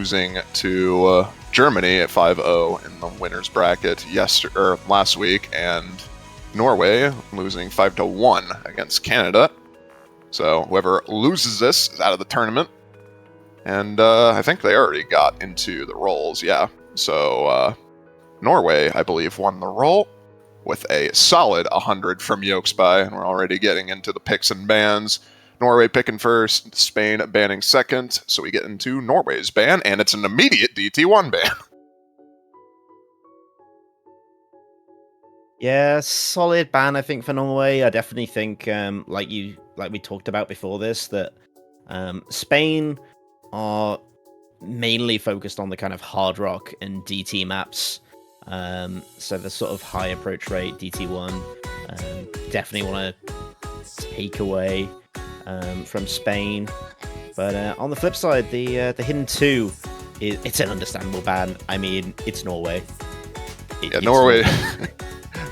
losing to Germany at 5-0 in the winners bracket last week, and Norway losing 5-1 against Canada. So whoever loses this is out of the tournament. And I think they already got into the rolls, yeah. So Norway, I believe, won the roll with a solid 100 from Yokespy, and we're already getting into the picks and bans. Norway picking first, Spain banning second, so we get into Norway's ban, and it's an immediate DT1 ban. Yeah, solid ban, I think, for Norway. I definitely think, like we talked about before this, that Spain are mainly focused on the kind of hard rock and DT maps. So the sort of high approach rate DT1 definitely want to take away from Spain. But on the flip side, the Hidden 2, it's an understandable ban. I mean, it's Norway. Norway.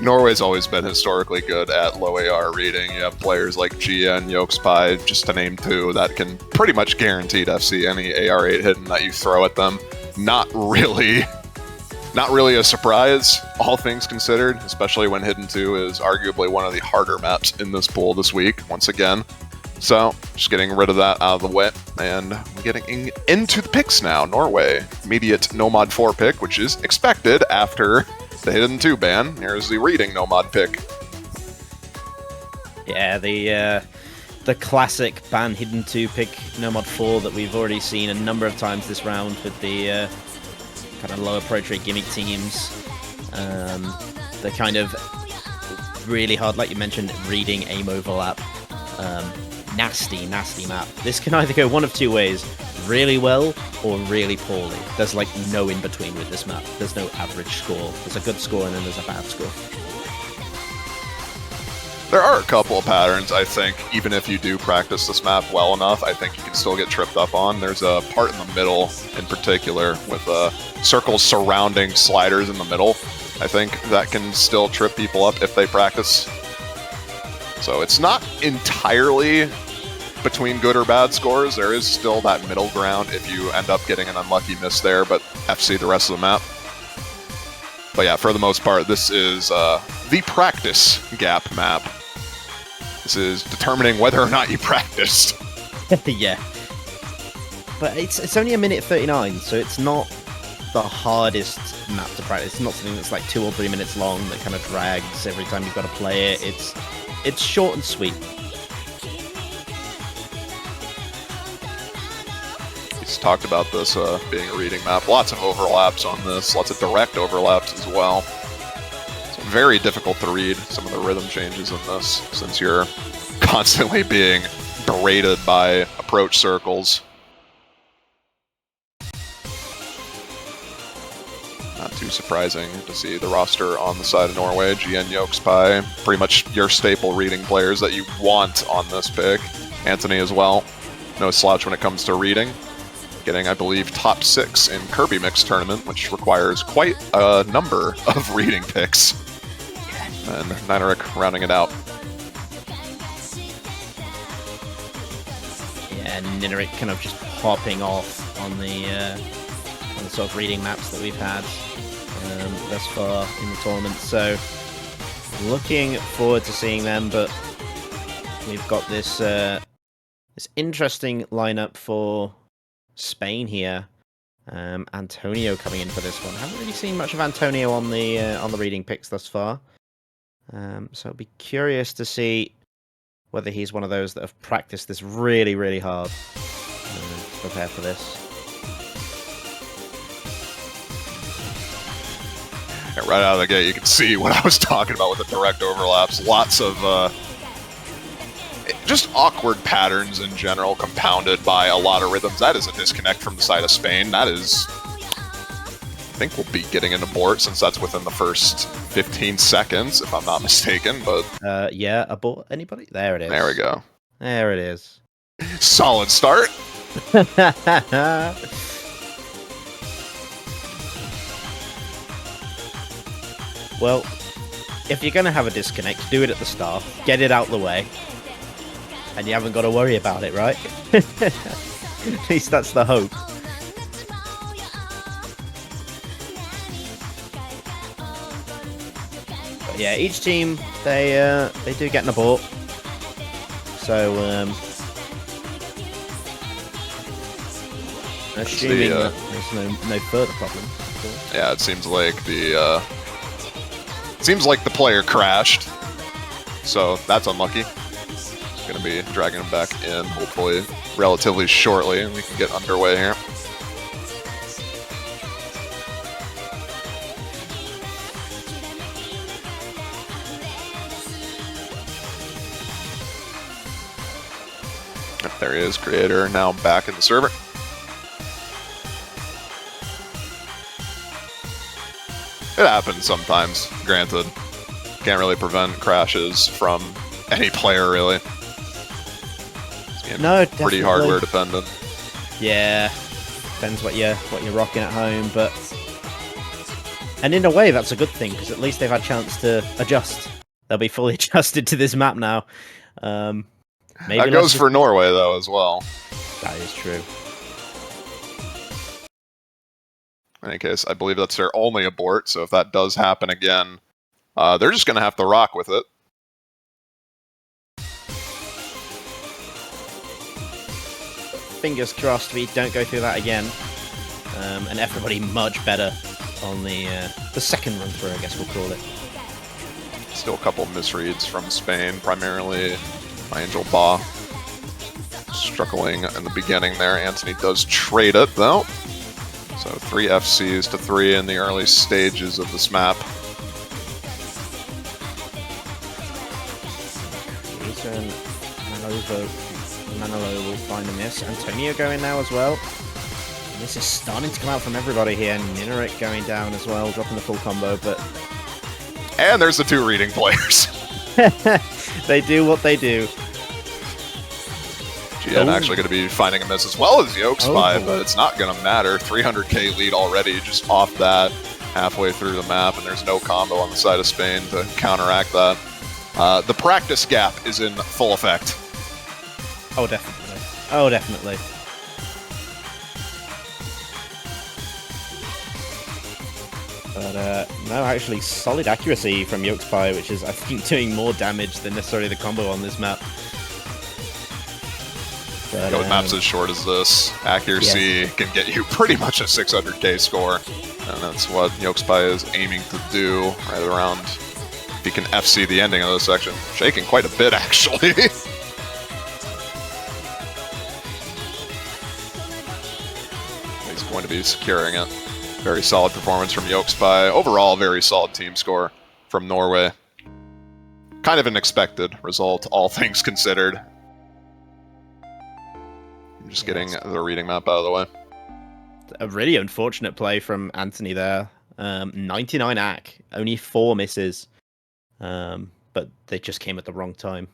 Norway's always been historically good at low AR reading. You have players like Gia and Yokespy, just to name two, that can pretty much guaranteed FC any AR8 hidden that you throw at them. Not really a surprise, all things considered, especially when Hidden 2 is arguably one of the harder maps in this pool this week, once again. So, just getting rid of that out of the way, and we're getting into the picks now. Norway, immediate No-Mod 4 pick, which is expected after the Hidden 2 ban. Here's the reading No-Mod pick. Yeah, the classic ban Hidden 2 pick No-Mod 4 that we've already seen a number of times this round with the kind of low approach rate gimmick teams. The kind of really hard, like you mentioned, reading aim overlap. Nasty map. This can either go one of two ways, really well or really poorly. There's like no in between with this map. There's no average score. There's a good score and then there's a bad score. There are a couple of patterns, I think, even if you do practice this map well enough, I think you can still get tripped up on. There's a part in the middle, in particular, with circles surrounding sliders in the middle. I think that can still trip people up if they practice. So it's not entirely between good or bad scores. There is still that middle ground if you end up getting an unlucky miss there, but FC the rest of the map. But yeah, for the most part, this is the practice gap map. This is determining whether or not you practiced. Yeah. But it's only a minute 39, so it's not the hardest map to practice. It's not something that's like 2 or 3 minutes long that kind of drags every time you've got to play it. It's short and sweet. He's talked about this being a reading map. Lots of overlaps on this, lots of direct overlaps as well. It's very difficult to read some of the rhythm changes in this, since you're constantly being berated by approach circles. Not too surprising to see the roster on the side of Norway. GN Yokespy, pretty much your staple reading players that you want on this pick. Anthony as well. No slouch when it comes to reading. Getting, I believe, top 6 in Kirby Mix tournament, which requires quite a number of reading picks. And Ninarik rounding it out. Yeah, Ninarik kind of just popping off on the sort of reading maps that we've had thus far in the tournament. So, looking forward to seeing them, but we've got this this interesting lineup for Spain here. Antonio coming in for this one. Haven't really seen much of Antonio on the reading picks thus far. So I'll be curious to see whether he's one of those that have practiced this really, really hard to prepare for this. Yeah, right out of the gate, you can see what I was talking about with the direct overlaps. Lots of just awkward patterns in general, compounded by a lot of rhythms. That is a disconnect from the side of Spain. That is, I think we'll be getting an abort, since that's within the first 15 seconds, if I'm not mistaken. But yeah, abort. Anybody? There it is. There we go. There it is. Solid start. Well, if you're going to have a disconnect, do it at the start. Get it out the way. And you haven't got to worry about it, right? At least that's the hope. Yeah, each team they do get an abort. So assuming that there's no further problems. Yeah, it seems like the player crashed, so that's unlucky. Going to be dragging him back in, hopefully, relatively shortly, and we can get underway here. There he is, creator, now back in the server. It happens sometimes, granted. Can't really prevent crashes from any player, really. No, pretty hardware dependent. Yeah, depends what you're rocking at home, and in a way that's a good thing because at least they've had a chance to adjust. They'll be fully adjusted to this map now. Maybe that goes for Norway though as well. That is true. In any case, I believe that's their only abort, so if that does happen again, they're just going to have to rock with it. Fingers crossed we don't go through that again, and everybody much better on the second run through, I guess we'll call it. Still a couple misreads from Spain, primarily my Angel Ba. Struggling in the beginning there. Anthony does trade it, though. So 3 FCs to 3 in the early stages of this map. Manolo will find a miss. Antonio going now as well. And this is starting to come out from everybody here. Nineric going down as well, dropping the full combo, but... And there's the 2 reading players. They do what they do. GN actually going to be finding a miss as well as Yokespy, but it's not going to matter. 300k lead already just off that halfway through the map, and there's no combo on the side of Spain to counteract that. The practice gap is in full effect. Oh, definitely. Oh, definitely. But, no, actually, solid accuracy from Yokespy, which is, I think, doing more damage than necessarily the combo on this map. But, with maps as short as this, accuracy can get you pretty much a 600k score. And that's what Yokespy is aiming to do right around if he can FC the ending of this section. Shaking quite a bit, actually. He's going to be securing it. Very solid performance from Yokespy. Overall, very solid team score from Norway. Kind of an expected result, all things considered. I'm just getting the reading map out of the way. A really unfortunate play from Anthony there. 99 AC, only 4 misses. But they just came at the wrong time.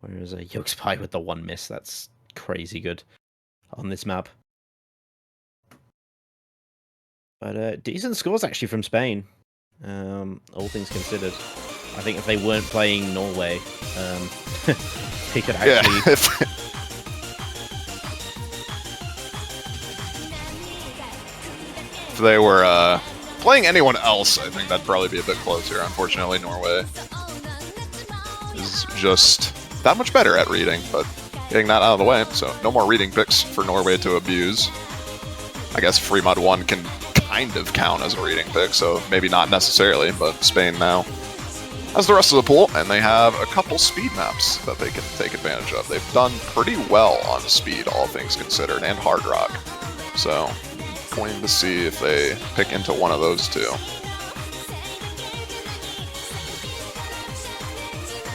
Whereas a Yokespy with the 1 miss, that's crazy good on this map. But decent scores actually from Spain, all things considered. I think if they weren't playing Norway, they could actually... Yeah. If they were playing anyone else, I think that'd probably be a bit closer. Unfortunately, Norway is just that much better at reading, but getting that out of the way, so no more reading picks for Norway to abuse. I guess Free Mod 1 can kind of count as a reading pick, so maybe not necessarily, but Spain now has the rest of the pool, and they have a couple speed maps that they can take advantage of. They've done pretty well on speed, all things considered, and hard rock. So, going to see if they pick into one of those two.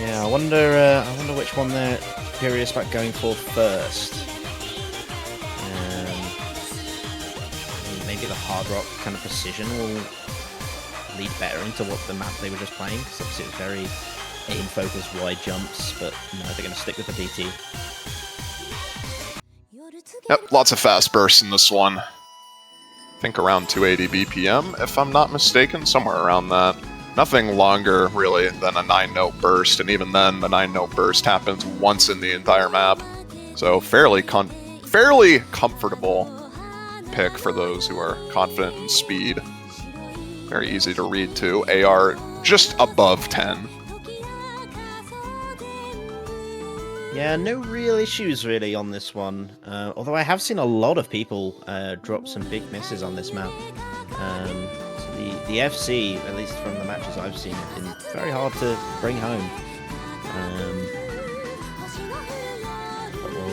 Yeah, I wonder which one they're curious about going for first. Maybe the hard rock kind of precision will lead better into what the map they were just playing, because obviously it was very aim-focused, wide jumps, but no, they're going to stick with the DT. Yep, lots of fast bursts in this one. I think around 280 BPM, if I'm not mistaken, somewhere around that. Nothing longer, really, than a 9-note burst, and even then, the 9-note burst happens once in the entire map. So fairly comfortable pick for those who are confident in speed. Very easy to read too. AR just above 10. Yeah, no real issues really on this one. Although I have seen a lot of people drop some big misses on this map. So the FC, at least from the matches I've seen, have been very hard to bring home.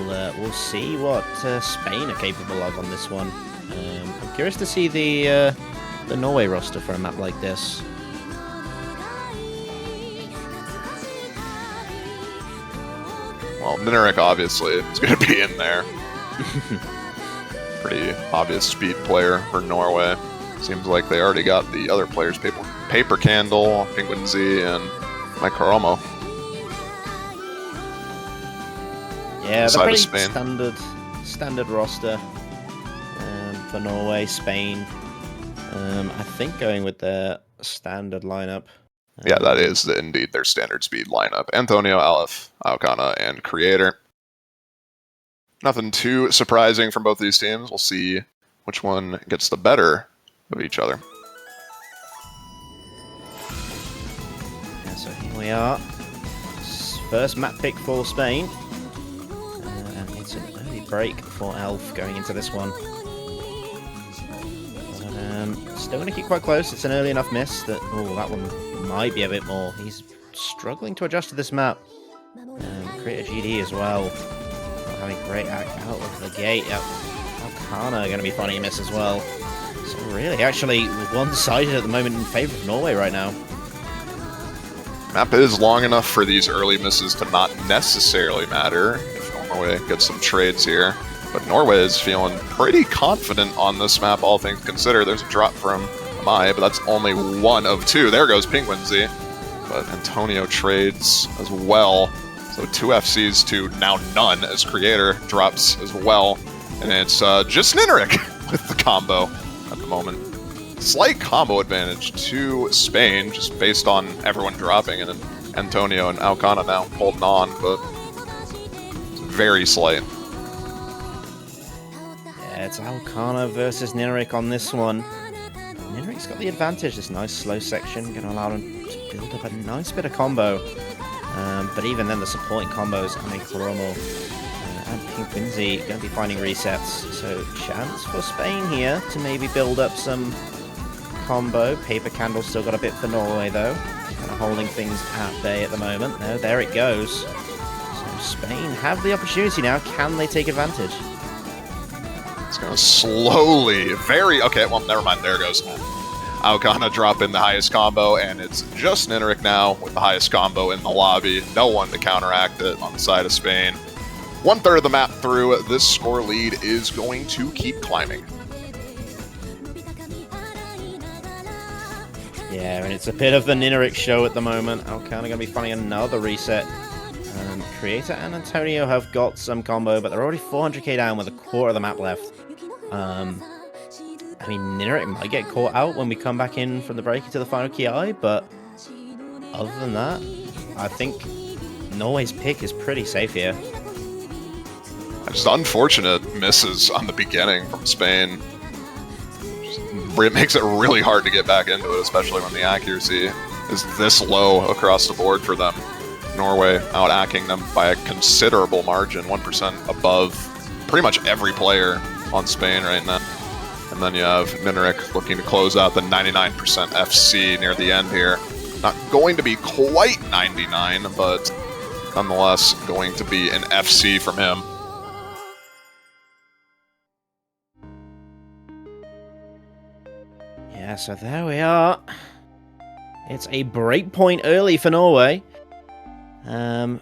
But we'll see what Spain are capable of on this one. I'm curious to see the Norway roster for a map like this. Well, Nineric obviously is going to be in there. Pretty obvious speed player for Norway. Seems like they already got the other players, Paper Candle, Penguin Z, and Mike Caromo. Yeah, they're pretty standard roster for Norway, Spain. I think going with their standard lineup. Yeah, that is indeed their standard speed lineup. Antonio, Aleph, Alcana, and Creator. Nothing too surprising from both these teams. We'll see which one gets the better of each other. Yeah, so here we are. First map pick for Spain. And it's an early break for Elf going into this one. Still going to keep quite close. It's an early enough miss that, oh, that one might be a bit more. He's struggling to adjust to this map. Create a GD as well. Not having a great act out of the gate. Yep. Alcana going to be finding a miss as well. So really, actually, one-sided at the moment in favour of Norway right now. Map is long enough for these early misses to not necessarily matter if Norway gets some trades here. But Norway is feeling pretty confident on this map, all things considered. There's a drop from Mai, but that's only one of two. There goes Penguin Z. But Antonio trades as well. So 2 FCs to now none as Creator drops as well. And it's just Nineric with the combo at the moment. Slight combo advantage to Spain, just based on everyone dropping. And then Antonio and Alcana now holding on, but it's very slight. Yeah, it's Alcana versus Nineric on this one. Nineric's got the advantage, this nice slow section, going to allow him to build up a nice bit of combo. But even then, the supporting combos, I mean, Caromo and Penguin Z going to be finding resets. So, chance for Spain here to maybe build up some combo. Paper Candle still got a bit for Norway, though. Kind of holding things at bay at the moment. No, there it goes. So, Spain have the opportunity now. Can they take advantage? It's going to slowly, okay, well, never mind, there it goes. Alcana drop in the highest combo, and it's just Nineric now with the highest combo in the lobby. No one to counteract it on the side of Spain. 1/3 of the map through, this score lead is going to keep climbing. Yeah, and it's a bit of the Nineric show at the moment. Alcana going to be finding another reset. Creator and Antonio have got some combo, but they're already 400k down with a quarter of the map left. I mean, Nineric might get caught out when we come back in from the break into the final KI, but other than that, I think Norway's pick is pretty safe here. Just unfortunate misses on the beginning from Spain. It makes it really hard to get back into it, especially when the accuracy is this low across the board for them. Norway out-acking them by a considerable margin, 1% above pretty much every player on Spain right now. And then you have Nineric looking to close out the 99% FC near the end here. Not going to be quite 99, but nonetheless going to be an FC from him. Yeah, so there we are. It's a breakpoint early for Norway. And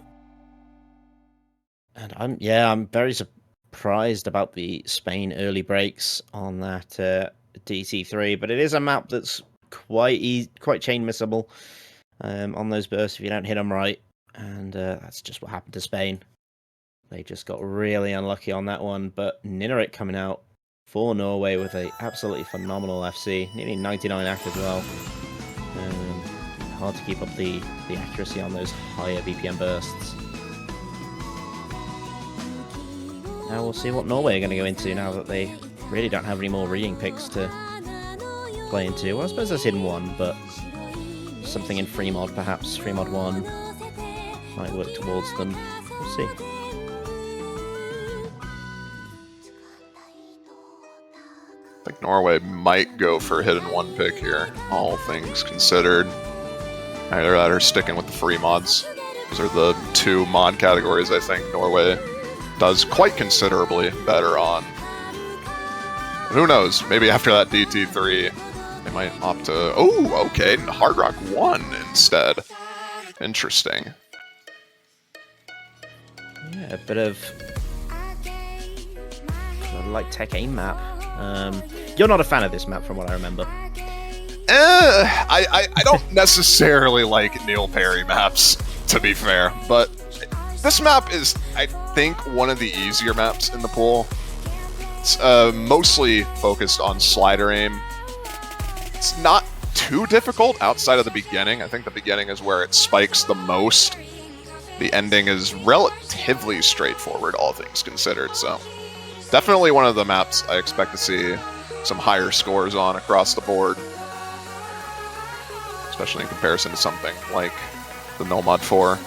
I'm very surprised about the Spain early breaks on that DT3, but it is a map that's quite chain missable on those bursts if you don't hit them right, and that's just what happened to Spain. They just got really unlucky on that one, but Nineric coming out for Norway with a absolutely phenomenal FC, nearly 99 act as well. Hard to keep up the accuracy on those higher BPM bursts. Now we'll see what Norway are going to go into now that they really don't have any more reading picks to play into. Well, I suppose there's Hidden One, but something in free mod, perhaps. Free mod 1 might work towards them. We'll see. I think Norway might go for hidden 1 pick here, all things considered. Either that or sticking with the free mods. Those are the 2 mod categories I think Norway does quite considerably better on. Who knows? Maybe after that DT3, they might opt to... Oh, okay, Hard Rock 1 instead. Interesting. Yeah, a bit of... like Tech Aim map. You're not a fan of this map from what I remember. I don't necessarily like Neil Perry maps, to be fair, but this map is, I think, one of the easier maps in the pool. It's mostly focused on slider aim. It's not too difficult outside of the beginning. I think the beginning is where it spikes the most. The ending is relatively straightforward, all things considered, so definitely one of the maps I expect to see some higher scores on across the board, especially in comparison to something like the Nomad 4.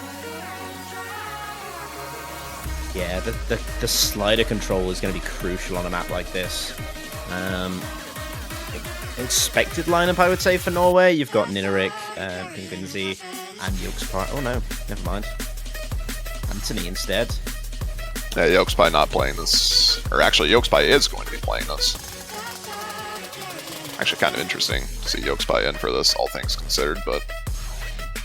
Yeah, the slider control is going to be crucial on a map like this. Expected lineup, I would say, for Norway. You've got Nineric, Pingvinzi, and Yokespie. Oh no, never mind. Anthony instead. Yeah, Yokespie not playing this. Or actually, Yokespie is going to be playing this. Actually, kind of interesting to see Yokespie in for this, all things considered, but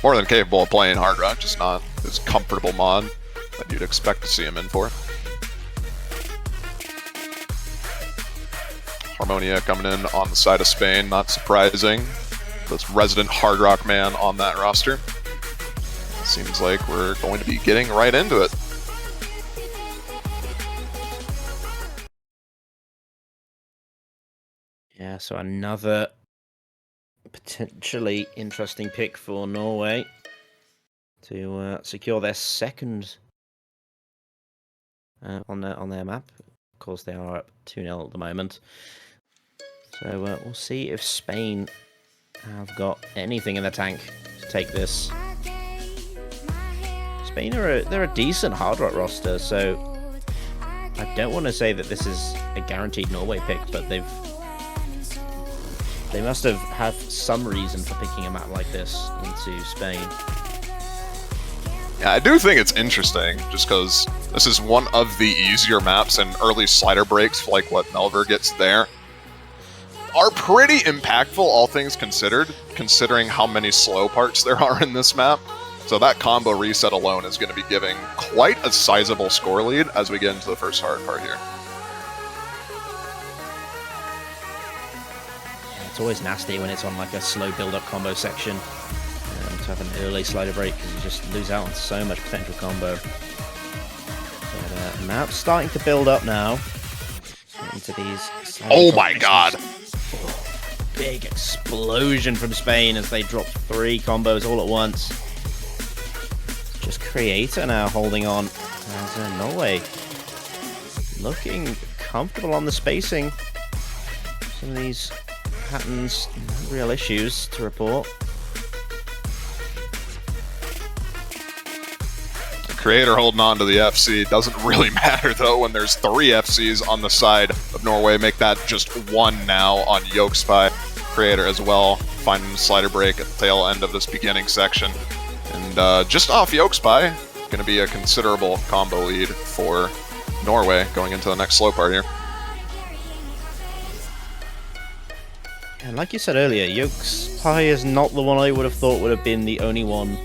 more than capable of playing Hard Rock, just not his comfortable mod that you'd expect to see him in for. Harmonia coming in on the side of Spain, not surprising. This resident Hard Rock man on that roster. Seems like we're going to be getting right into it. Yeah, so another potentially interesting pick for Norway to secure their second on their map. Of course, they are up 2-0 at the moment. So we'll see if Spain have got anything in the tank to take this. Spain they're a decent Hard Rock roster, so I don't want to say that this is a guaranteed Norway pick, but they must have some reason for picking a map like this into Spain. Yeah, I do think it's interesting, just because this is one of the easier maps, and early slider breaks, like what Melver gets there, are pretty impactful, all things considered, considering how many slow parts there are in this map. So that combo reset alone is going to be giving quite a sizable score lead as we get into the first hard part here. It's always nasty when it's on like a slow build-up combo section to have an early slider break, because you just lose out on so much potential combo. But map's starting to build up now into these. Oh my god! Big explosion from Spain as they drop 3 combos all at once. Just Creator now holding on as Norway looking comfortable on the spacing. Some of these patterns, no real issues to report. The Creator holding on to the FC. Doesn't really matter though when there's 3 FCs on the side of Norway. Make that just 1 now on Yokespie. Creator as well, finding the slider break at the tail end of this beginning section. And just off Yokespie, going to be a considerable combo lead for Norway going into the next slow part here. And like you said earlier, Yokespie is not the one I would have thought would have been the only one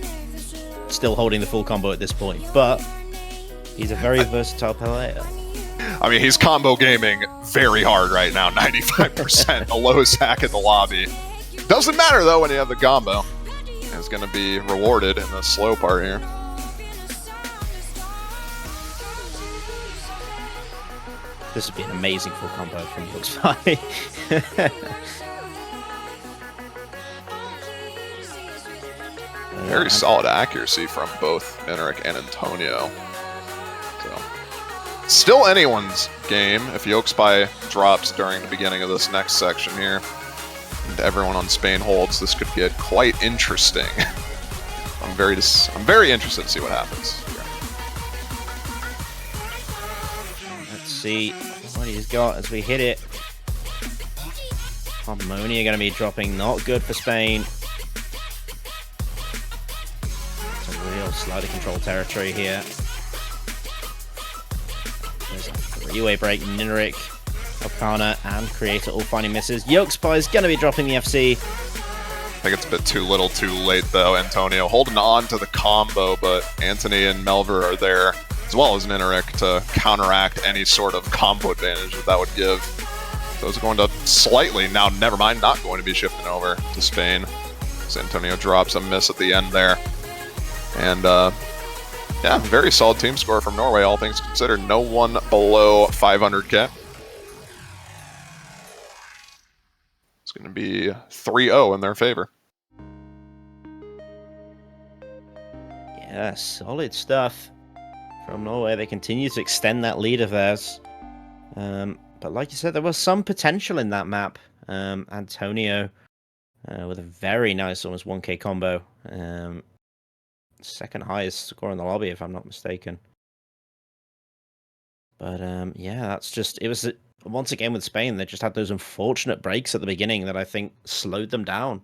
still holding the full combo at this point, but he's a very versatile player. I mean, he's combo gaming very hard right now, 95%, the lowest hack in the lobby. Doesn't matter though when you have the combo. It's going to be rewarded in the slow part here. This would be an amazing full combo from Yokespie. Very solid accuracy from both Nineric and Antonio. So, still anyone's game if Yokespie drops during the beginning of this next section here. and everyone on Spain holds, this could get quite interesting. I'm very interested to see what happens. Let's see what he's got as we hit it. Harmonia going to be dropping, not good for Spain. It's a real slider control territory here. There's a three-way break, Nineric, Okana, and Creator all finding misses. Yolkspy is going to be dropping the FC. I think it's a bit too little too late, though. Antonio holding on to the combo, but Anthony and Melver are there, as well as Nineric, to counteract any sort of combo advantage that would give. Those are going to slightly, now never mind, not going to be shifting over to Spain. So Antonio drops a miss at the end there. And, yeah, very solid team score from Norway, all things considered. No one below 500k. It's going to be 3-0 in their favor. Yeah, solid stuff from Norway. They continue to extend that lead of theirs. But like you said, there was some potential in that map. Antonio with a very nice, almost 1k combo. Second highest score in the lobby, if I'm not mistaken. But yeah, that's just, it was, once again with Spain, they just had those unfortunate breaks at the beginning that I think slowed them down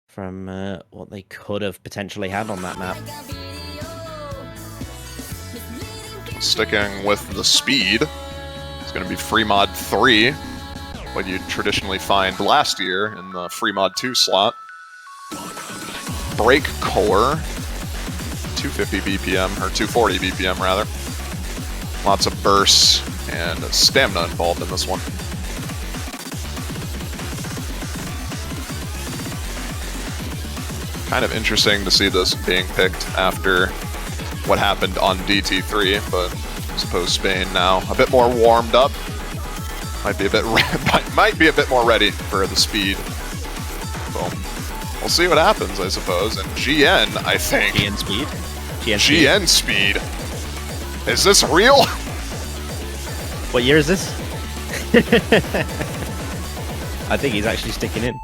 from what they could have potentially had on that map. Sticking with the speed, it's going to be Free Mod 3, what you'd traditionally find last year in the Free Mod 2 slot. Break Core, 250 BPM, or 240 BPM rather. Lots of bursts and stamina involved in this one. Kind of interesting to see this being picked after what happened on DT3, but I suppose Spain now a bit more warmed up. Might be a bit more ready for the speed. So we'll see what happens, I suppose. And GN, I think. GN speed. GN speed. Is this real? What year is this? I think he's actually sticking in.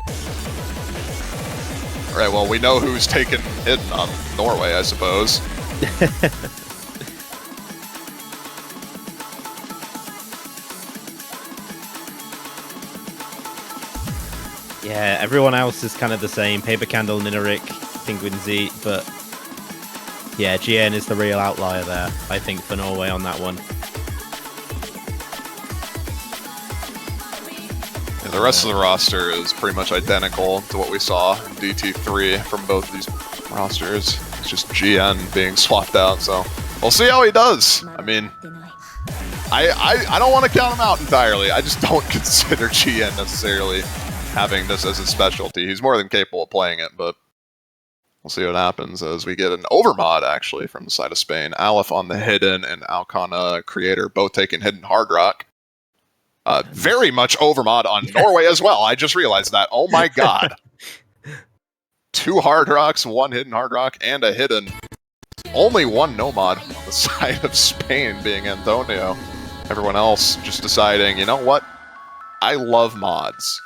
Right, well, we know who's taken hidden on Norway, I suppose. Yeah, everyone else is kind of the same. Paper Candle, Nineric, Penguin Z, but yeah, GN is the real outlier there, I think, for Norway on that one. Yeah, the rest of the roster is pretty much identical to what we saw in DT3 from both these rosters. It's just GN being swapped out, so we'll see how he does. I mean, I don't want to count him out entirely. I just don't consider GN necessarily having this as his specialty. He's more than capable of playing it, but we'll see what happens as we get an overmod, actually, from the side of Spain. Aleph on the Hidden and Alcana Creator both taking Hidden Hard Rock. Very much overmod on Norway as well. I just realized that. Oh my god. 2 Hard Rocks, 1 Hidden Hard Rock, and a Hidden. Only 1 no mod on the side of Spain being Antonio. Everyone else just deciding, you know what? I love mods.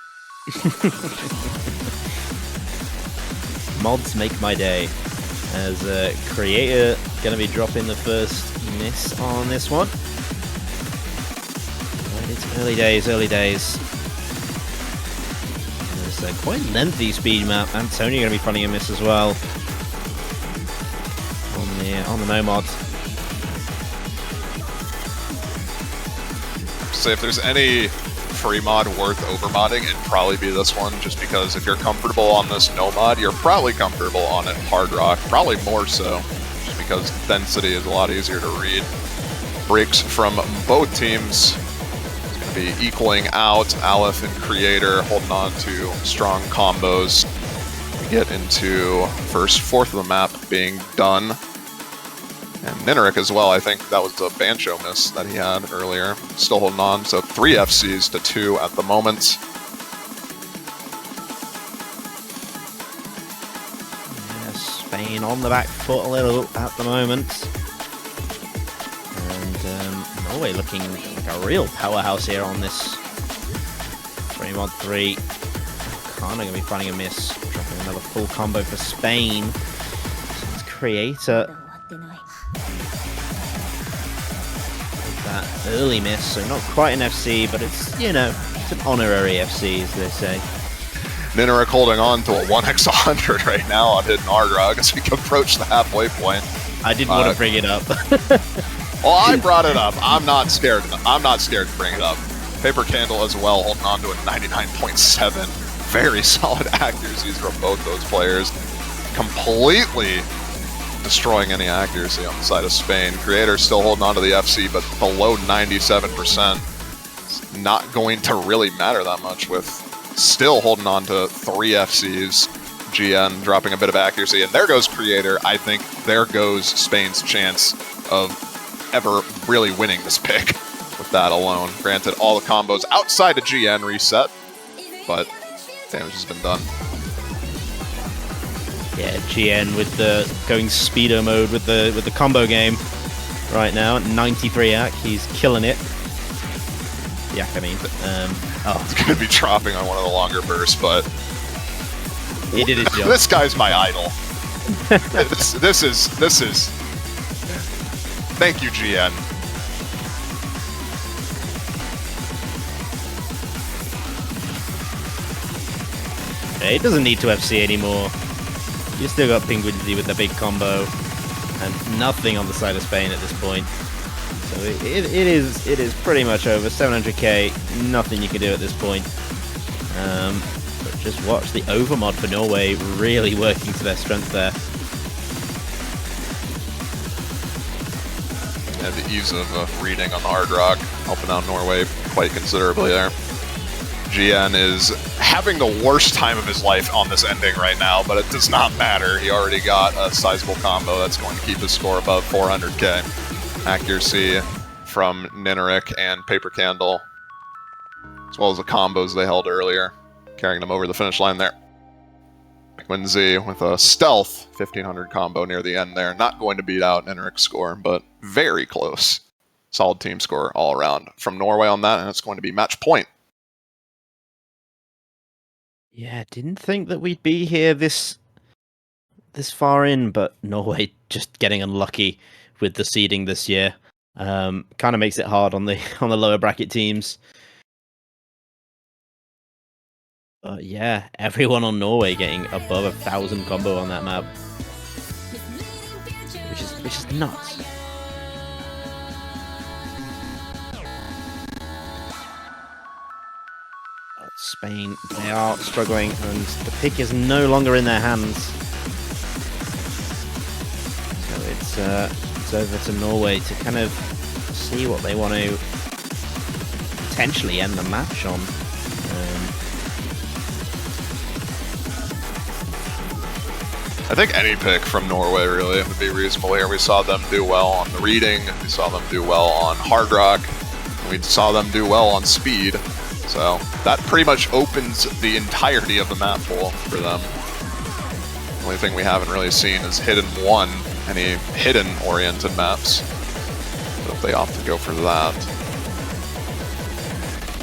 Mods make my day. As Creator going to be dropping the first miss on this one. But it's early days, early days. There's a quite lengthy speed map. Antonio going to be finding a miss as well on the no mod. So if there's any free mod worth overmodding, it'd probably be this one, just because if you're comfortable on this no mod, you're probably comfortable on it Hard Rock, probably more so, just because density is a lot easier to read. Breaks from both teams. It's going to be equaling out. Aleph and Creator holding on to strong combos. We get into first fourth of the map being done. And Nineric as well, I think that was a Bancho miss that he had earlier. Still holding on, so 3 FCs to 2 at the moment. Yeah, Spain on the back foot a little at the moment. And Norway looking like a real powerhouse here on this 3 Game on 3. Kana going to be finding a miss. Dropping another full combo for Spain. It's Creator. That early miss, so not quite an FC, but it's, you know, it's an honorary FC, as they say. Nineric holding on to a 1x100 right now on Hidden Argrog as we approach the halfway point. I didn't want to bring it up. Well, I brought it up. I'm not scared. I'm not scared to bring it up. Paper Candle as well, holding on to a 99.7. Very solid accuracies from both those players. Completely destroying any accuracy on the side of Spain. Creator still holding on to the FC, but below 97%. It's not going to really matter that much with still holding on to 3 FCs. GN dropping a bit of accuracy, and there goes Creator. I think there goes Spain's chance of ever really winning this pick with that alone. Granted, all the combos outside of GN reset, but damage has been done. Yeah, GN with the going speedo mode with the combo game right now. 93 AC, he's killing it. Yeah, I mean, It's going to be dropping on one of the longer bursts, but he did his job. This guy's my idol. this is. Thank you, GN. Yeah, he doesn't need to FC anymore. You still got Penguinsy with the big combo, and nothing on the side of Spain at this point. So it is pretty much over. 700k, nothing you can do at this point. But just watch the overmod for Norway really working to their strength there. Yeah, the ease of reading on the Argrog helping out Norway quite considerably there. GN is having the worst time of his life on this ending right now, but it does not matter. He already got a sizable combo that's going to keep his score above 400k. Accuracy from Nineric and Paper Candle, as well as the combos they held earlier, carrying them over the finish line there. Penguinsy with a stealth 1500 combo near the end there. Not going to beat out Nineric's score, but very close. Solid team score all around from Norway on that, and it's going to be match point. Yeah, didn't think that we'd be here this far in, but Norway just getting unlucky with the seeding this year. Kind of makes it hard on the lower bracket teams. But yeah, everyone on Norway getting above 1,000 combo on that map, which is nuts. Spain, they are struggling, and the pick is no longer in their hands. So it's over to Norway to kind of see what they want to potentially end the match on. I think any pick from Norway really would be reasonable here. We saw them do well on the reading, we saw them do well on hard rock, we saw them do well on speed. So that pretty much opens the entirety of the map pool for them. The only thing we haven't really seen is Hidden 1, any hidden-oriented maps. So if they opt to go for that.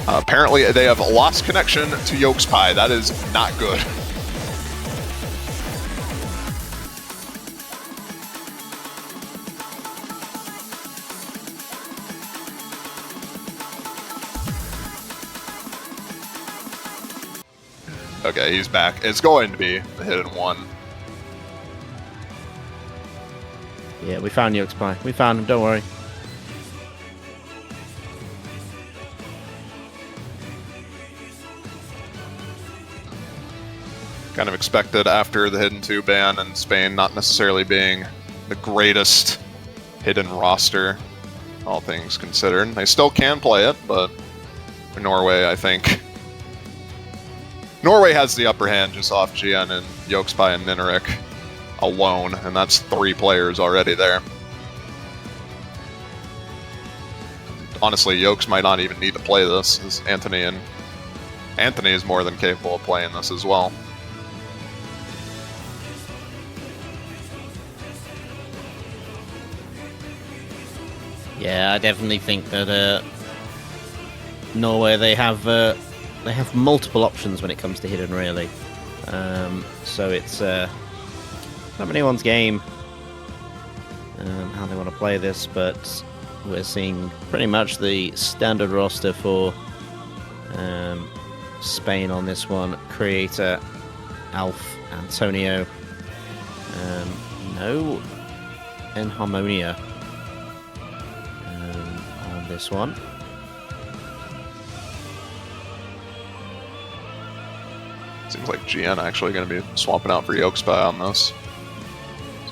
Apparently they have lost connection to Yolk's Pie. That is not good. Okay, he's back. It's going to be the Hidden 1. Yeah, we found Yolk's Pie. We found him, don't worry. Kind of expected after the Hidden 2 ban and Spain not necessarily being the greatest hidden roster, all things considered. They still can play it, but for Norway, I think Norway has the upper hand just off GN and Yolk's Pie and Nineric alone, and that's 3 players already there. Honestly, Yolks might not even need to play this, as Anthony is more than capable of playing this as well. Yeah, I definitely think that Norway, they have they have multiple options when it comes to hidden, really. So it's not anyone's game how they want to play this, but we're seeing pretty much the standard roster for Spain on this one. Creator, Alf, Antonio, no Enharmonia on this one. Seems like GN actually going to be swapping out for Yokespy on this.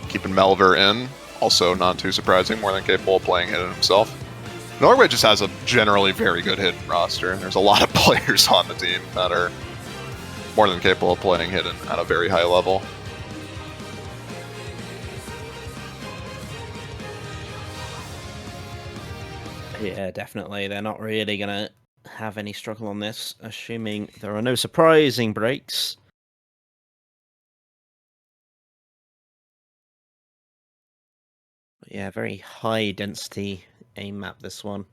Keeping Melver in, also not too surprising, more than capable of playing hidden himself. Norway just has a generally very good hidden roster. There's a lot of players on the team that are more than capable of playing hidden at a very high level. Yeah, definitely. They're not really going to have any struggle on this, assuming there are no surprising breaks. But yeah, very high density aim map, this one.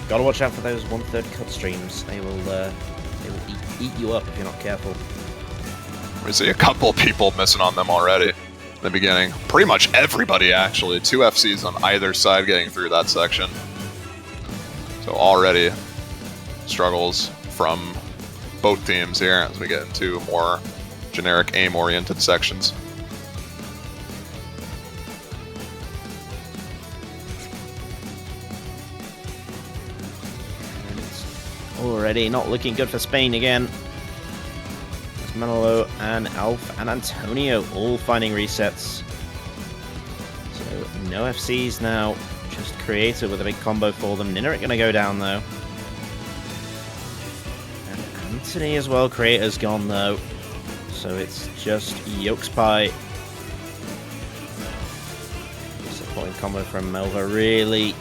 Gotta watch out for those 1/3 cut streams. They will eat you up if you're not careful. We see a couple people missing on them already in the beginning. Pretty much everybody, actually. 2 FCs on either side getting through that section. So already struggles from both teams here as we get into more generic aim-oriented sections. And it's already not looking good for Spain again. It's Manolo and Alf and Antonio all finding resets. So no FCs now. Just Creator with a big combo for them. Nineric gonna go down though. And Anthony as well. Creator's gone though. So it's just Yokespy. Supporting combo from Melva. Really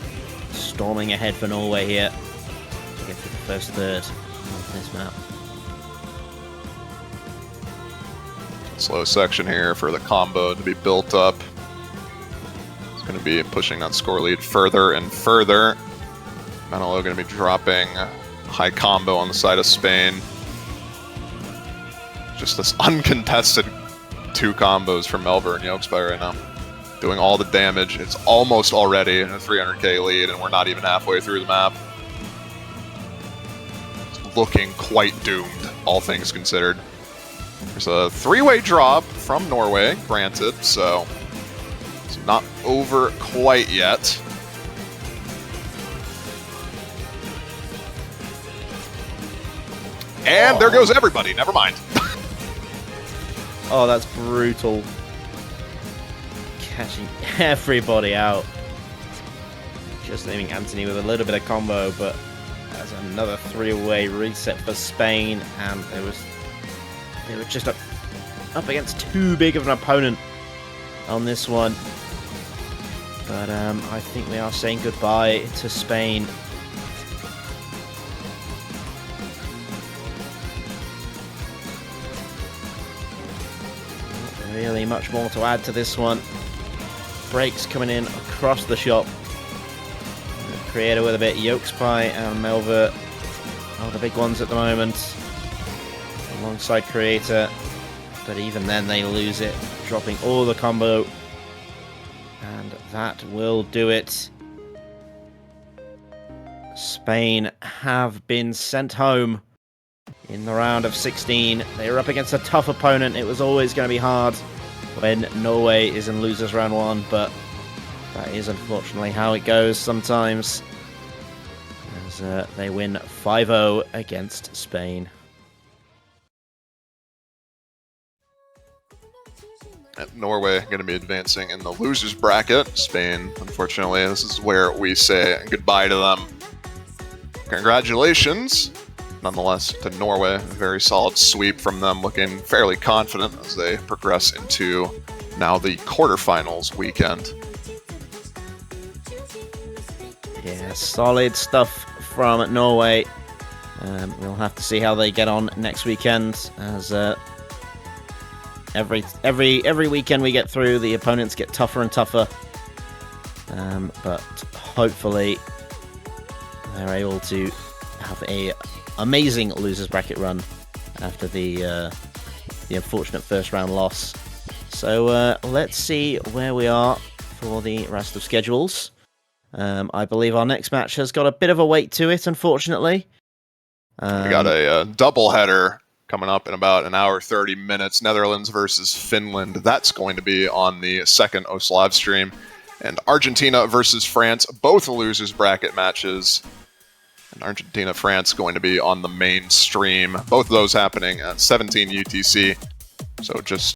storming ahead for Norway here to get to the first third of this map. Slow section here for the combo to be built up. Going to be pushing that score lead further and further. Manolo going to be dropping high combo on the side of Spain. Just this uncontested 2 combos from Melver and Yokespy right now. Doing all the damage. It's almost already a 300k lead, and we're not even halfway through the map. It's looking quite doomed, all things considered. There's a 3-way drop from Norway, granted, so it's not over quite yet. And there goes everybody, never mind. Oh, that's brutal. Catching everybody out. Just leaving Anthony with a little bit of combo, but that's another 3-way reset for Spain, and they were just up against too big of an opponent on this one. But I think we are saying goodbye to Spain. Not really much more to add to this one. Breaks coming in across the shop. Creator with a bit. Yokespy and Melver are the big ones at the moment, alongside Creator. But even then they lose it, dropping all the combo. And that will do it. Spain have been sent home in the round of 16. They were up against a tough opponent. It was always going to be hard when Norway is in losers round 1, but that is unfortunately how it goes sometimes, as they win 5-0 against Spain. Norway going to be advancing in the losers bracket. Spain, unfortunately, this is where we say goodbye to them. Congratulations, nonetheless, to Norway. A very solid sweep from them, looking fairly confident as they progress into now the quarterfinals weekend. Yeah, solid stuff from Norway. We'll have to see how they get on next weekend, as every weekend we get through, the opponents get tougher and tougher. But hopefully they're able to have a amazing losers bracket run after the unfortunate first round loss. So let's see where we are for the rest of schedules. I believe our next match has got a bit of a weight to it, unfortunately. We got a double header coming up in about an hour 30 minutes. Netherlands versus Finland. That's going to be on the second OS live stream. And Argentina versus France, both losers bracket matches. And Argentina-France going to be on the main stream. Both of those happening at 17 UTC. So just